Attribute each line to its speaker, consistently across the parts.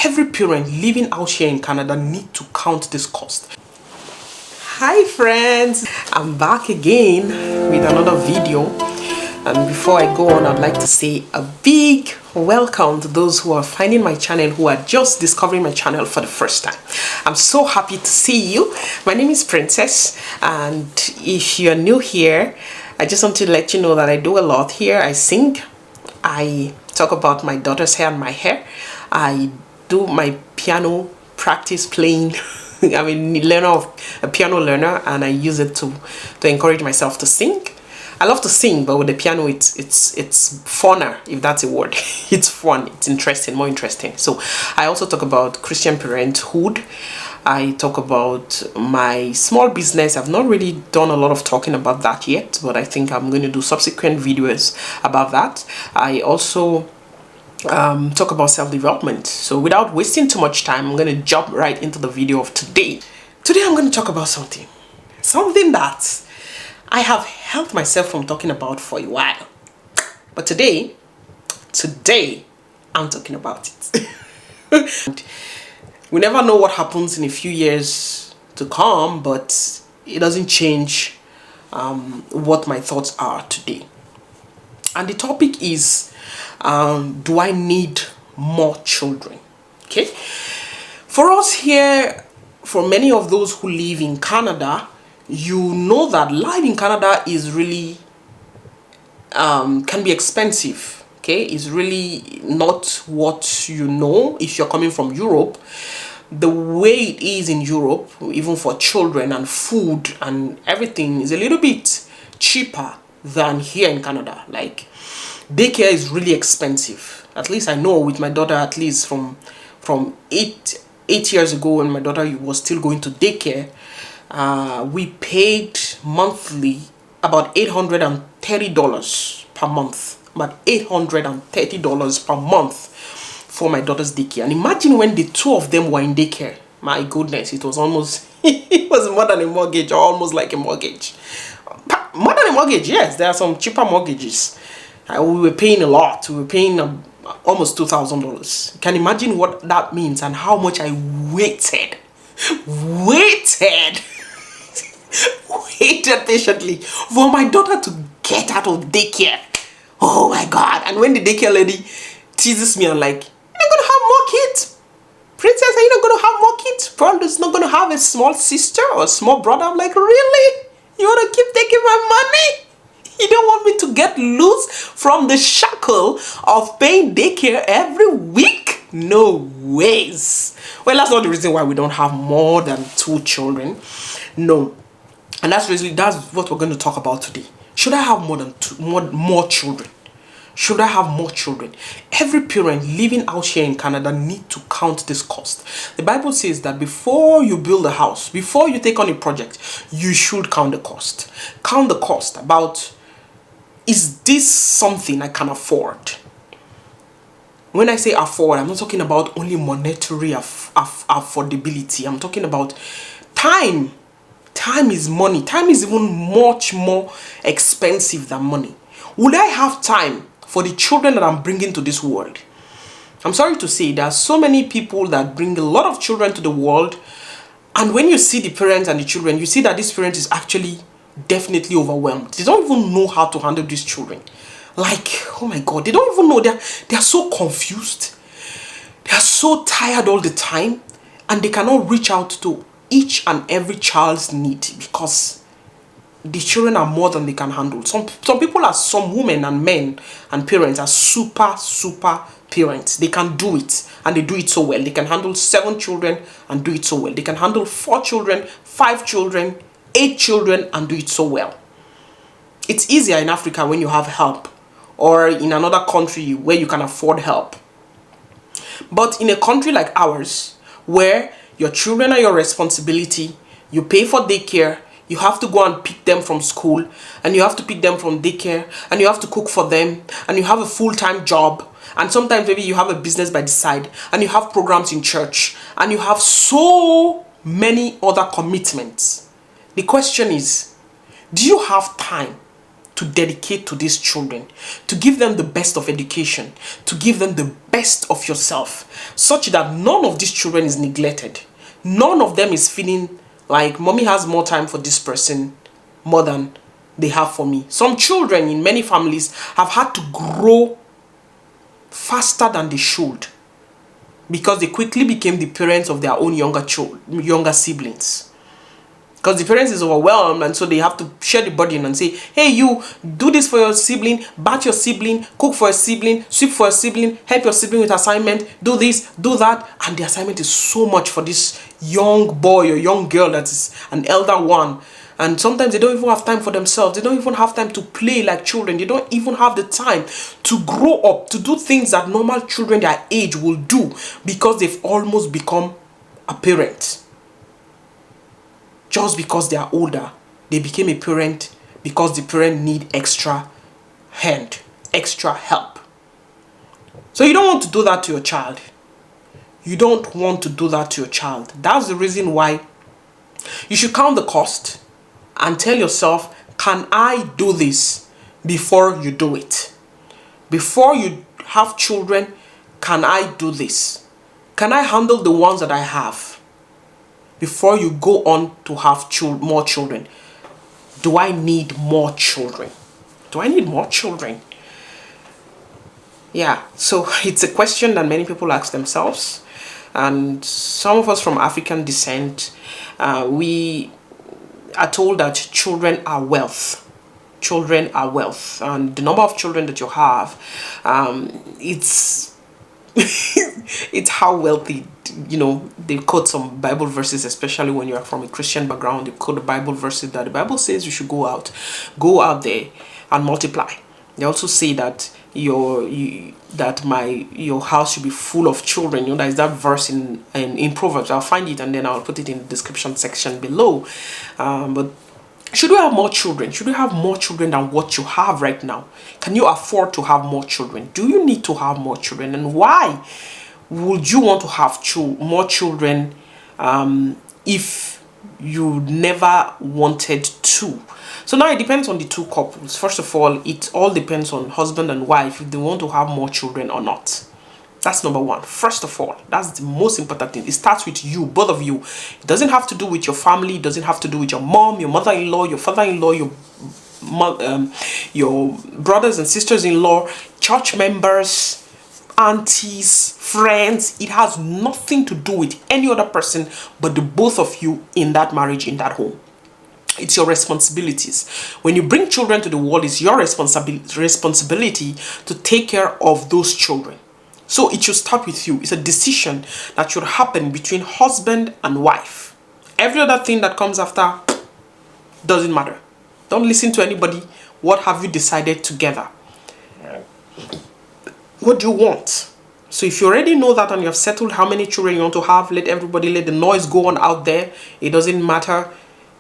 Speaker 1: every parent living out here in Canada need to count this cost. Hi friends, I'm back again with another video, and before I go on, I'd like to say a big welcome to those who are finding my channel, who are just discovering my channel for the first time. I'm so happy to see you. My name is Princess, and if you're new here, I just want to let you know that I do a lot here. I sing, I talk about my daughter's hair and my hair, I do my piano practice playing. I'm a piano learner, and I use it to encourage myself to sing. I love to sing, but with the piano it's funner, if that's a word. It's fun, it's interesting, more interesting. So I also talk about Christian parenthood. I talk about my small business. I've not really done a lot of talking about that yet, but I think I'm going to do subsequent videos about that. I also talk about self-development. So without wasting too much time, I'm going to jump right into the video of today. Today I'm going to talk about something that I have held myself from talking about for a while, but today I'm talking about it. We never know what happens in a few years to come, but it doesn't change what my thoughts are today. And the topic is, do I need more children? Okay, for us here, for many of those who live in Canada, you know that life in Canada is really can be expensive. Okay, it's really not what you know if you're coming from Europe. The way it is in Europe, even for children and food and everything, is a little bit cheaper than here in Canada. Like, daycare is really expensive. At least I know with my daughter, at least from 8 years ago, when my daughter was still going to daycare, we paid monthly about $830 per month. About $830 per month for my daughter's daycare. And imagine when the two of them were in daycare. My goodness, it was almost it was more than a mortgage, or almost like a mortgage. More than a mortgage, yes. There are some cheaper mortgages. We were paying a lot. We were paying almost $2,000. You can imagine what that means and how much I waited patiently for my daughter to get out of daycare. Oh my God. And when the daycare lady teases me, I'm like, you're not gonna have more kids? Princess, are you not gonna have more kids? Brother's not gonna have a small sister or a small brother? I'm like, really? You wanna keep taking my money? You don't want me to get loose from the shackle of paying daycare every week? No ways. Well, that's not the reason why we don't have more than 2 children. No. And that's what we're going to talk about today. Should I have more children? Should I have more children? Every parent living out here in Canada need to count this cost. The Bible says that before you build a house, before you take on a project, you should count the cost. Count the cost about, is this something I can afford? When I say afford, I'm not talking about only monetary affordability. I'm talking about time. Time is money. Time is even much more expensive than money. Would I have time for the children that I'm bringing to this world? I'm sorry to say, there are so many people that bring a lot of children to the world, and when you see the parents and the children, you see that this parent is actually definitely overwhelmed. They don't even know how to handle these children. Like, oh my God, they don't even know. They are so confused. They are so tired all the time, and they cannot reach out to each and every child's need, because the children are more than they can handle. Some people are, some women and men and parents are super parents. They can do it, and they do it so well. They can handle 7 children and do it so well. They can handle 4 children, 5 children, 8 children and do it so well. It's easier in Africa when you have help, or in another country where you can afford help. But in a country like ours, where your children are your responsibility, you pay for daycare, you have to go and pick them from school, and you have to pick them from daycare, and you have to cook for them, and you have a full-time job, and sometimes maybe you have a business by the side, and you have programs in church, and you have so many other commitments. The question is, do you have time to dedicate to these children, to give them the best of education, to give them the best of yourself, such that none of these children is neglected. None of them is feeling like mommy has more time for this person more than they have for me. Some children in many families have had to grow faster than they should because they quickly became the parents of their own younger siblings. Because the parents is overwhelmed, and so they have to share the burden and say, hey, you do this for your sibling, bath your sibling, cook for a sibling, sweep for a sibling, help your sibling with assignment, do this, do that. And the assignment is so much for this young boy or young girl that is an elder one. And sometimes they don't even have time for themselves. They don't even have time to play like children. They don't even have the time to grow up, to do things that normal children their age will do because they've almost become a parent. Just because they are older, they became a parent because the parent need extra hand, extra help. So you don't want to do that to your child. You don't want to do that to your child. That's the reason why you should count the cost and tell yourself, can I do this before you do it? Before you have children, can I do this? Can I handle the ones that I have? Before you go on to have more children, do I need more children? Do I need more children? Yeah, so it's a question that many people ask themselves. And some of us from African descent, we are told that children are wealth. Children are wealth. And the number of children that you have, it's it's how wealthy, they quote some Bible verses, especially when you are from a Christian background. They quote the Bible verses that the Bible says you should go out there and multiply. They also say that your house should be full of children. There is that verse in Proverbs. I'll find it and then I'll put it in the description section below. But should we have more children? Should we have more children than what you have right now? Can you afford to have more children? Do you need to have more children? And why would you want to have more children if you never wanted to? So now it depends on the two couples. First of all, it all depends on husband and wife if they want to have more children or not. That's number one. First of all, that's the most important thing. It starts with you, both of you. It doesn't have to do with your family. It doesn't have to do with your mom, your mother-in-law, your father-in-law, your brothers and sisters-in-law, church members, aunties, friends. It has nothing to do with any other person but the both of you in that marriage, in that home. It's your responsibilities. When you bring children to the world, it's your responsibility to take care of those children. So it should start with you. It's a decision that should happen between husband and wife. Every other thing that comes after doesn't matter. Don't listen to anybody. What have you decided together? What do you want? So if you already know that and you have settled how many children you want to have, let the noise go on out there. It doesn't matter.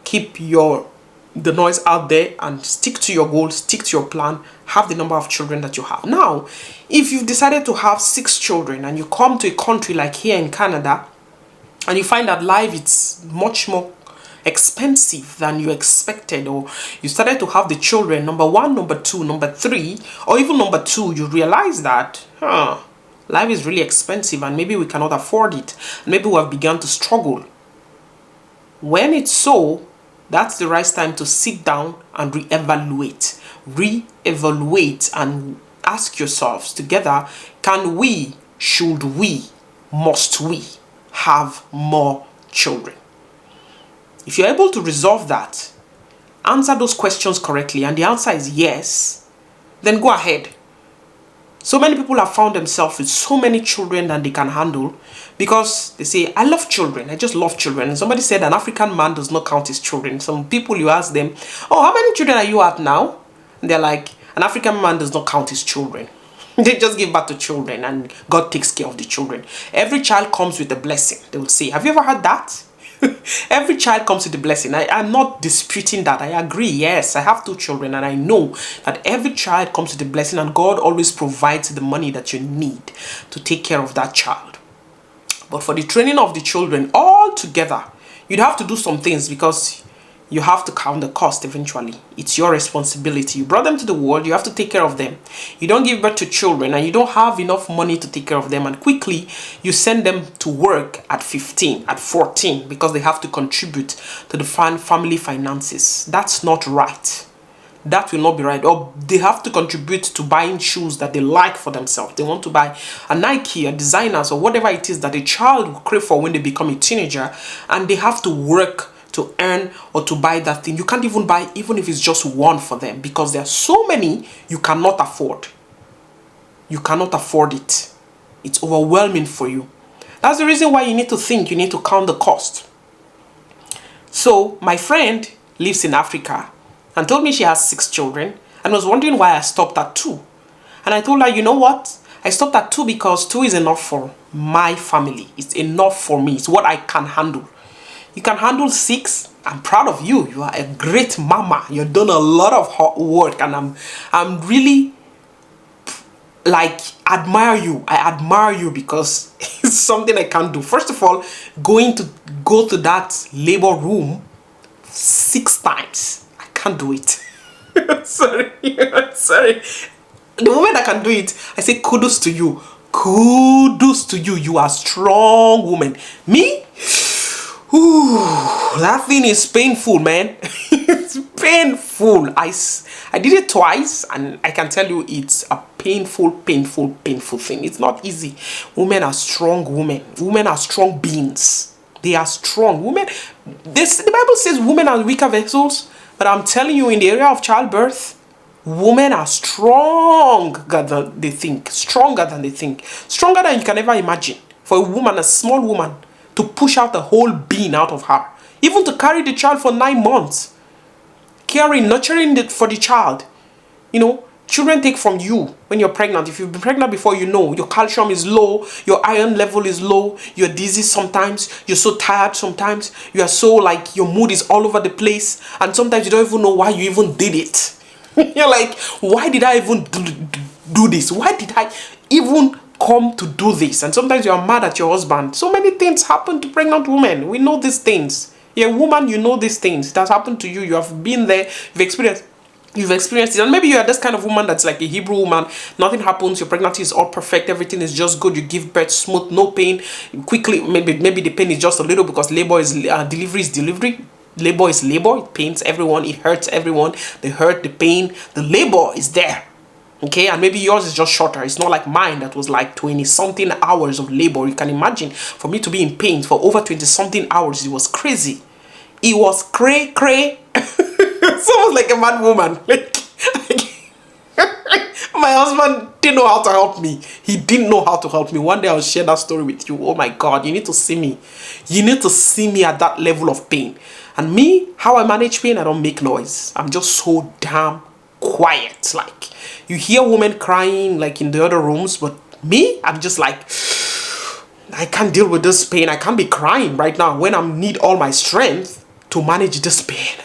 Speaker 1: Keep the noise out there and stick to your goal, stick to your plan, have the number of children that you have. Now, if you've decided to have 6 children and you come to a country like here in Canada and you find that life is much more expensive than you expected, or you started to have the children, number 1, number 2, number 3, or even number 2, you realize that, life is really expensive and maybe we cannot afford it. Maybe we have begun to struggle. When it's so, that's the right time to sit down and reevaluate and ask yourselves together, can we, should we, must we have more children? If you're able to resolve that, answer those questions correctly, and the answer is yes, then go ahead. So many people have found themselves with so many children than they can handle because they say, I love children. I just love children. And somebody said an African man does not count his children. Some people, you ask them, oh, how many children are you at now? And they're like, an African man does not count his children. They just give birth to children and God takes care of the children. Every child comes with a blessing. They will say, have you ever heard that? Every child comes with a blessing. I'm not disputing that. I agree. Yes, I have 2 children and I know that every child comes with a blessing and God always provides the money that you need to take care of that child. But for the training of the children all together, you'd have to do some things because you have to count the cost eventually. It's your responsibility. You brought them to the world, you have to take care of them. You don't give birth to children and you don't have enough money to take care of them, and quickly you send them to work at 15, at 14, because they have to contribute to the family finances. That's not right. That will not be right. Or they have to contribute to buying shoes that they like for themselves. They want to buy a Nike, a designers, or whatever it is that a child will crave for when they become a teenager, and they have to work to earn or to buy that thing. You can't even buy, even if it's just one for them, because there are so many you cannot afford. You cannot afford it. It's overwhelming for you. That's the reason why you need to think, you need to count the cost. So my friend lives in Africa and told me she has 6 children and was wondering why I stopped at 2. And I told her, you know what? I stopped at 2 because 2 is enough for my family. It's enough for me. It's what I can handle. You can handle 6. I'm proud of you. You are a great mama. You've done a lot of hard work, and I'm really like admire you. I admire you because it's something I can't do. First of all, go to that labor room 6 times. I can't do it. Sorry. Sorry. The moment I can do it, I say kudos to you. Kudos to you. You are a strong woman. Me? Ooh, that thing is painful, man. It's painful. I did it twice, and I can tell you it's a painful thing. It's not easy. Women are strong women. Women are strong beings. They are strong. Women, the Bible says women are weaker vessels, but I'm telling you, in the area of childbirth, women are stronger than they think. Stronger than they think. Stronger than you can ever imagine. For a woman, a small woman, to push out the whole being out of her. Even to carry the child for 9 months. Caring, nurturing for the child. You know, children take from you when you're pregnant. If you've been pregnant before, you know your calcium is low, your iron level is low, you're dizzy sometimes, you're so tired sometimes, you are so like your mood is all over the place, and sometimes you don't even know why you even did it. You're like, why did I even do this? Why did I even come to do this? And sometimes you are mad at your husband. So many things happen to pregnant women. We know these things. You're a woman, you know these things. It has happened to you. You have been there. You've experienced it. And maybe you are this kind of woman that's like a Hebrew woman. Nothing happens. Your pregnancy is all perfect. Everything is just good. You give birth smooth, no pain. Quickly, maybe the pain is just a little, because labor is delivery is delivery. Labor is labor. It pains everyone. It hurts everyone. The hurt, the pain, the labor is there. Okay, and maybe yours is just shorter. It's not like mine that was like 20-something hours of labor. You can imagine, for me to be in pain for over 20-something hours, it was crazy. It was cray. It's almost like a mad woman. My husband didn't know how to help me. He didn't know how to help me. One day I'll share that story with you. Oh my God, you need to see me. You need to see me at that level of pain. And me, how I manage pain, I don't make noise. I'm just so damn quiet. Like, you hear women crying like in the other rooms, but me, I'm just like, I can't deal with this pain. I can't be crying right now when I need all my strength to manage this pain.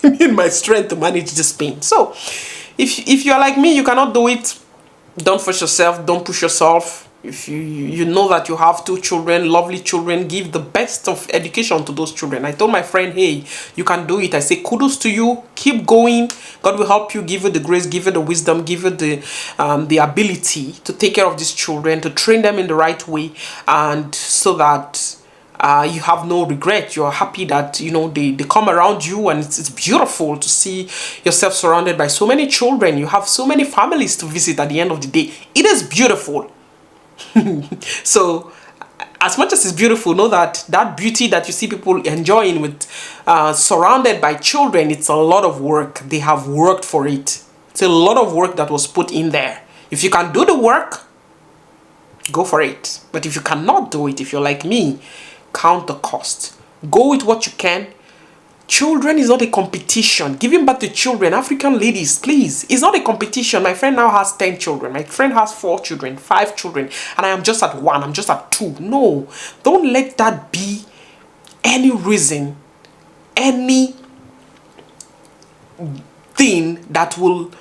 Speaker 1: I need my strength to manage this pain. So if you're like me, you cannot do it. Don't force yourself. Don't push yourself. If you know that you have 2 children, lovely children, give the best of education to those children. I told my friend, hey, you can do it. I say kudos to you. Keep going. God will help you, give you the grace, give you the wisdom, give you the ability to take care of these children, to train them in the right way, and so that you have no regret. You're happy that, you know, they come around you, and it's beautiful to see yourself surrounded by so many children. You have so many families to visit at the end of the day. It is beautiful. So as much as it's beautiful, know that that beauty that you see people enjoying with surrounded by children, it's a lot of work. They have worked for it. It's a lot of work that was put in there. If you can do the work, go for it. But if you cannot do it, if you're like me, count the cost. Go with what you can. Children is not a competition. Giving birth to children, African ladies, please, it's not a competition. My friend now has 10 children. My friend has 4 children, 5 children, and I am just at 1. I'm just at 2. No, don't let that be any reason, any thing that will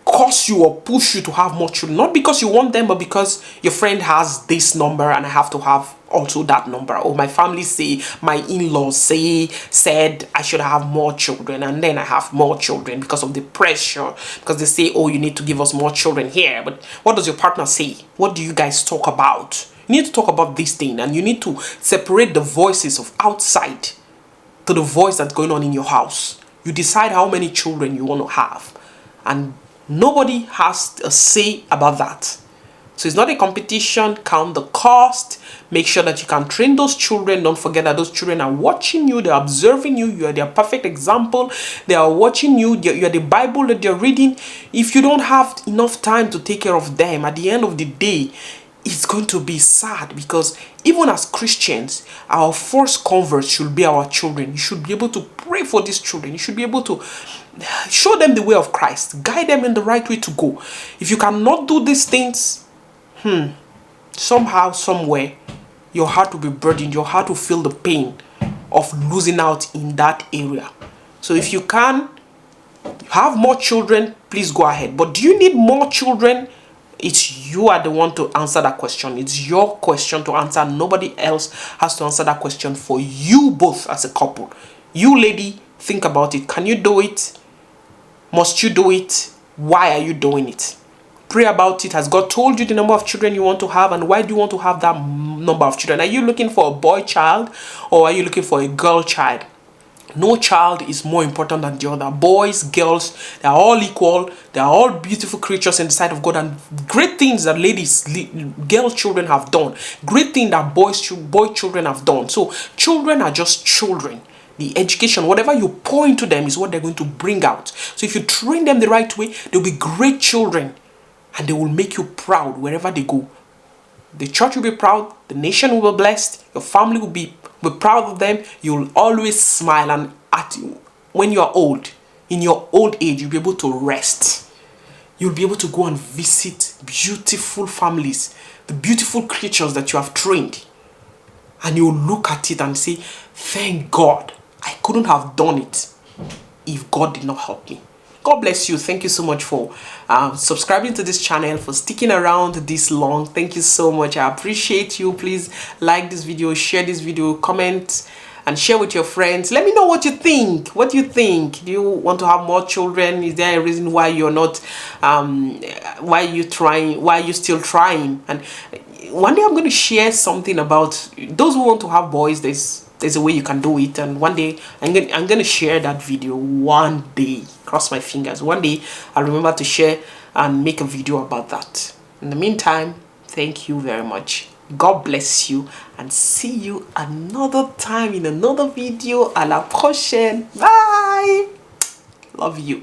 Speaker 1: cause you or push you to have more children, not because you want them, but because your friend has this number and I have to have also that number, or my family say, my in-laws said I should have more children, and then I have more children because of the pressure, because they say, oh, you need to give us more children here. But what does your partner say? What do you guys talk about? You need to talk about this thing, and you need to separate the voices of outside to the voice that's going on in your house. You decide how many children you want to have, and nobody has a say about that. So it's not a competition. Count the cost. Make sure that you can train those children. Don't forget that those children are watching you. They're observing you. You are their perfect example. They are watching you. You are the Bible that they're reading. If you don't have enough time to take care of them, at the end of the day, it's going to be sad, because even as Christians, our first converts should be our children. You should be able to pray for these children. You should be able to show them the way of Christ. Guide them in the right way to go. If you cannot do these things, somehow, somewhere, your heart will be burdened. Your heart will feel the pain of losing out in that area. So if you can have more children, please go ahead. But do you need more children? You are the one to answer that question. It's your question to answer. Nobody else has to answer that question for you both as a couple. You lady, think about it. Can you do it? Must you do it? Why are you doing it? Pray about it. Has God told you the number of children you want to have, and why do you want to have that number of children? Are you looking for a boy child, or are you looking for a girl child? No child is more important than the other. Boys, girls, they are all equal. They are all beautiful creatures in the sight of God, and great things that girl children have done. Great thing that boy children have done. So children are just children. The education, whatever you pour into them, is what they're going to bring out. So if you train them the right way, they'll be great children, and they will make you proud wherever they go. The church will be proud. The nation will be blessed. Your family will be proud of them. You'll always smile, and when you are old, in your old age, you'll be able to rest. You'll be able to go and visit beautiful families, the beautiful creatures that you have trained, and you'll look at it and say, thank God, I couldn't have done it if God did not help me. God bless you. Thank you so much for subscribing to this channel, for sticking around this long. Thank you so much. I appreciate you. Please like this video, share this video, comment, and share with your friends. Let me know what you think. What do you think? Do you want to have more children? Is there a reason why you're not, why are you trying? Why are you still trying? And one day I'm going to share something about those who want to have boys. There's a way you can do it, and one day I'm going to share that video. One day, cross my fingers, one day I'll remember to share and make a video about that. In the meantime, thank you very much. God bless you, and see you another time in another video. À la prochaine. Bye. Love you.